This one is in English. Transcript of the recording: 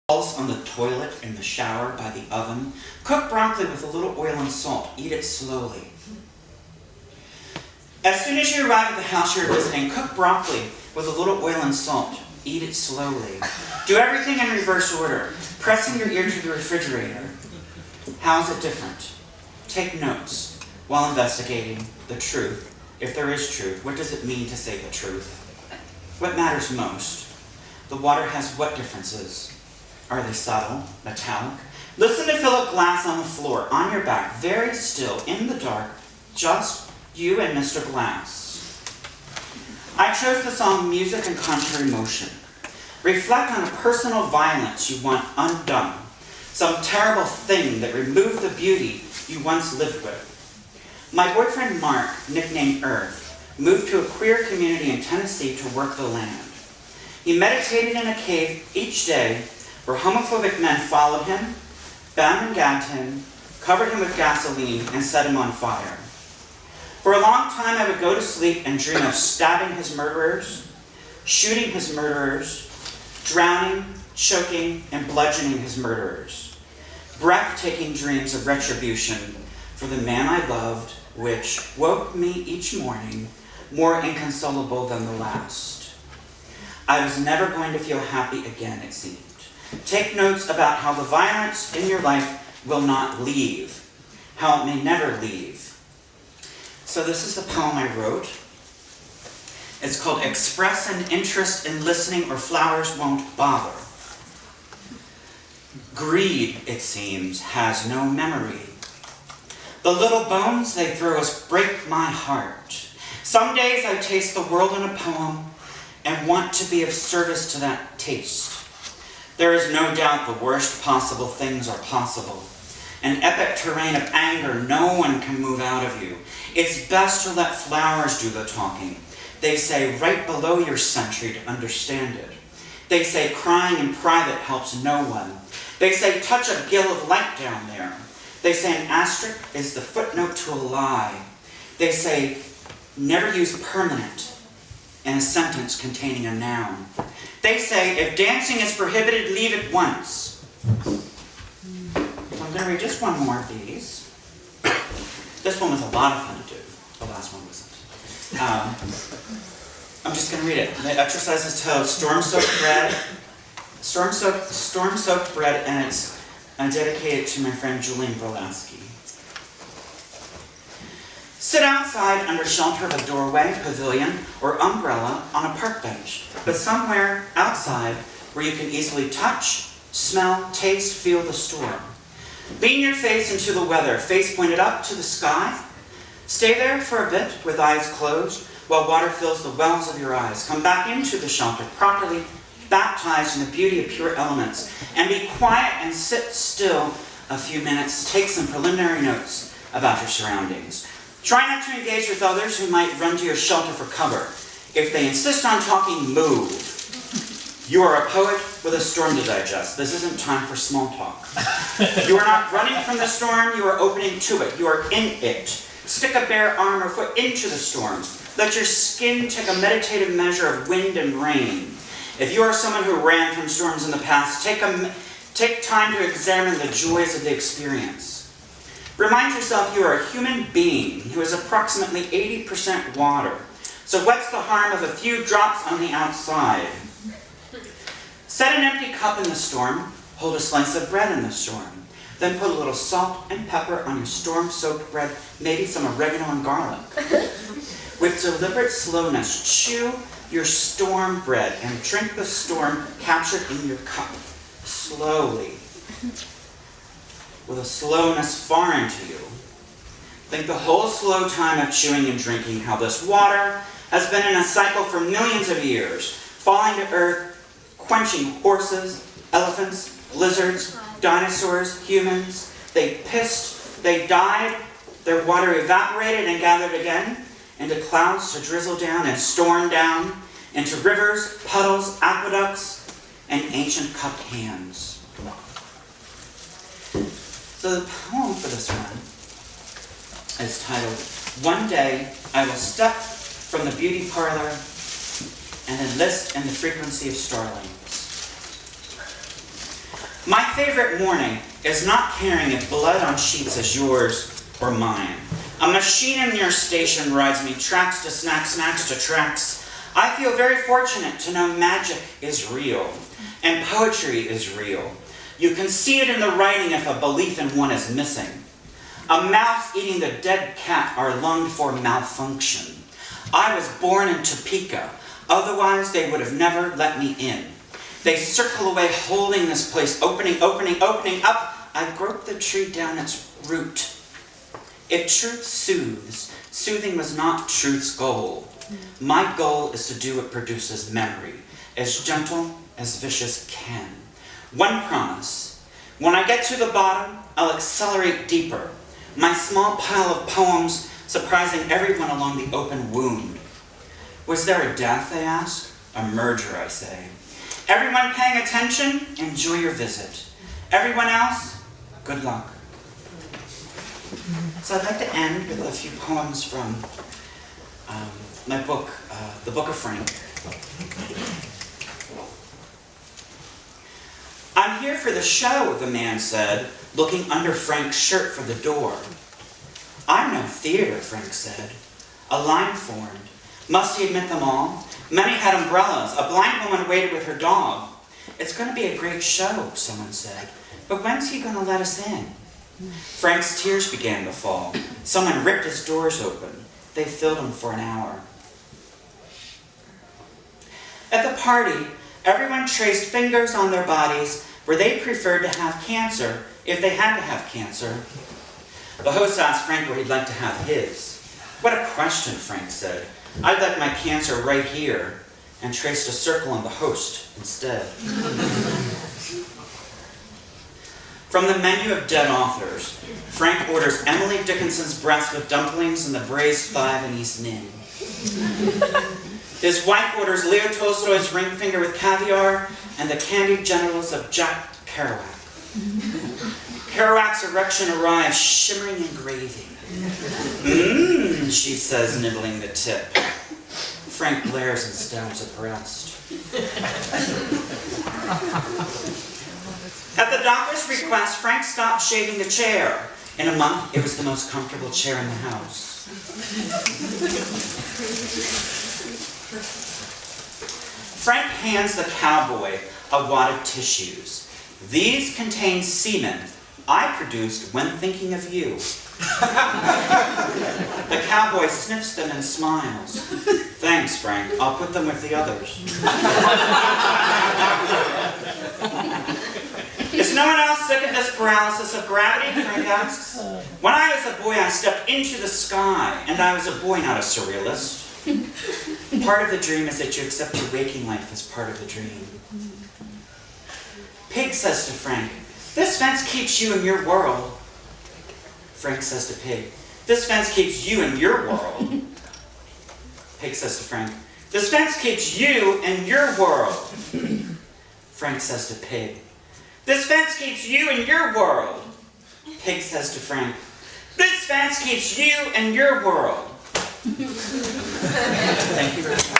Balls on the toilet, in the shower, by the oven. Cook broccoli with a little oil and salt. Eat it slowly. As soon as you arrive at the house you're visiting, cook broccoli with a little oil and salt. Eat it slowly. Do everything in reverse order, pressing your ear to the refrigerator. How is it different? Take notes while investigating the truth. If there is truth, what does it mean to say the truth? What matters most? The water has what differences? Are they subtle, metallic? Listen to Philip Glass on the floor, on your back, very still, in the dark, just you and Mr. Glass. I chose the song Music and Contrary Motion. Reflect on a personal violence you want undone, some terrible thing that removed the beauty you once lived with. My boyfriend Mark, nicknamed Earth, moved to a queer community in Tennessee to work the land. He meditated in a cave each day where homophobic men followed him, bound and gagged him, covered him with gasoline, and set him on fire. For a long time I would go to sleep and dream of stabbing his murderers, shooting his murderers, drowning, choking, and bludgeoning his murderers. Breathtaking dreams of retribution for the man I loved, which woke me each morning more inconsolable than the last. I was never going to feel happy again, it seemed. Take notes about how the violence in your life will not leave, how it may never leave. So this is the poem I wrote. It's called Express an Interest in Listening or Flowers Won't Bother. Greed, it seems, has no memory. The little bones they throw us break my heart. Some days I taste the world in a poem and want to be of service to that taste. There is no doubt the worst possible things are possible. An epic terrain of anger no one can move out of you. It's best to let flowers do the talking. They say right below your sentry to understand it. They say crying in private helps no one. They say touch a gill of light down there. They say an asterisk is the footnote to a lie. They say never use permanent in a sentence containing a noun. They say if dancing is prohibited, leave it once. I'm going to read just one more of these. This one was a lot of fun to do. The last one wasn't. I'm just going to read it. The exercise is titled Storm-Soaked Bread. Storm-Soaked Bread, and it's dedicated to my friend Julian Brolaski. Sit outside under shelter of a doorway, pavilion, or umbrella on a park bench, but somewhere outside where you can easily touch, smell, taste, feel the storm. Lean your face into the weather, face pointed up to the sky. Stay there for a bit with eyes closed while water fills the wells of your eyes. Come back into the shelter, properly baptized in the beauty of pure elements, and be quiet and sit still a few minutes. Take some preliminary notes about your surroundings. Try not to engage with others who might run to your shelter for cover. If they insist on talking, move. You are a poet with a storm to digest. This isn't time for small talk. You are not running from the storm, you are opening to it. You are in it. Stick a bare arm or foot into the storm. Let your skin take a meditative measure of wind and rain. If you are someone who ran from storms in the past, take time to examine the joys of the experience. Remind yourself you are a human being who is approximately 80% water. So what's the harm of a few drops on the outside? Set an empty cup in the storm. Hold a slice of bread in the storm. Then put a little salt and pepper on your storm-soaked bread, maybe some oregano and garlic. With deliberate slowness, chew your storm bread and drink the storm captured in your cup. Slowly. With a slowness foreign to you. Think the whole slow time of chewing and drinking, how this water has been in a cycle for millions of years, falling to earth, quenching horses, elephants, lizards, dinosaurs, humans. They pissed, they died, their water evaporated and gathered again into clouds to drizzle down and storm down into rivers, puddles, aqueducts, and ancient cupped hands. So the poem for this one is titled, One Day I Will Step from the Beauty Parlor and Enlist in the Frequency of Starlings. My favorite morning is not carrying a blood on sheets as yours or mine. A machine in your station rides me tracks to snacks, snacks to tracks. I feel very fortunate to know magic is real and poetry is real. You can see it in the writing if a belief in one is missing. A mouse eating the dead cat are longed for malfunction. I was born in Topeka, otherwise they would have never let me in. They circle away holding this place, opening, opening, opening up. I grope the tree down its root. If truth soothes, soothing was not truth's goal. My goal is to do what produces memory, as gentle as vicious can. One promise, when I get to the bottom, I'll accelerate deeper. My small pile of poems surprising everyone along the open wound. Was there a death, they ask? A merger, I say. Everyone paying attention, enjoy your visit. Everyone else, good luck. So I'd like to end with a few poems from my book, The Book of Frank. I'm here for the show, the man said, looking under Frank's shirt for the door. I'm no theater, Frank said. A line formed. Must he admit them all? Many had umbrellas. A blind woman waited with her dog. It's going to be a great show, someone said. But when's he going to let us in? Frank's tears began to fall. Someone ripped his doors open. They filled him for an hour. At the party, everyone traced fingers on their bodies where they preferred to have cancer if they had to have cancer. The host asked Frank where he'd like to have his. What a question, Frank said. I'd like my cancer right here, and traced a circle on the host instead. From the menu of dead authors, Frank orders Emily Dickinson's breast with dumplings and the braised thigh of an East Nin. His wife orders Leo Tolstoy's ring finger with caviar and the candied genitals of Jack Kerouac. Kerouac's erection arrives shimmering in gravy. Mmm, she says, nibbling the tip. Frank glares and stabs at breast. At the doctor's request, Frank stopped shaving the chair. In a month, it was the most comfortable chair in the house. Frank hands the cowboy a wad of tissues. These contain semen I produced when thinking of you. The cowboy sniffs them and smiles. Thanks, Frank. I'll put them with the others. Is no one else sick of this paralysis of gravity? Frank asks. When I was a boy, I stepped into the sky, and I was a boy, not a surrealist. Part of the dream is that you accept your waking life as part of the dream. Pig says to Frank, this fence keeps you in your world. Frank says to Pig, this fence keeps you in your world. Pig says to Frank, this fence keeps you in your world. Frank says to Pig, this fence keeps you in your world. Pig says to Frank, this fence keeps you in your world. Thank you very much.